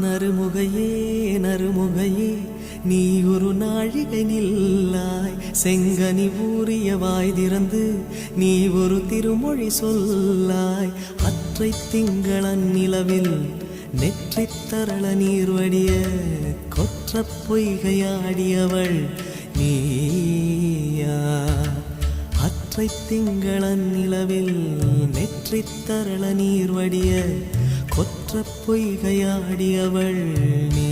நறுமுகையே நறுமுகையே நீ ஒரு நாழிகை நில்லாய் செங்கனி ஊறிய வாய் திறந்து நீ ஒரு திருமொழி சொல்லாய் அற்றை திங்களன் நிலவில் நெற்றித் தரள நீர் வடிய கொற்ற பொய்கையாடியவள் நீயா அற்றை திங்களன் நிலவில் நெற்றித் தரள நீர் வடிய கொற்ற பொய்கையாடியவள் நீ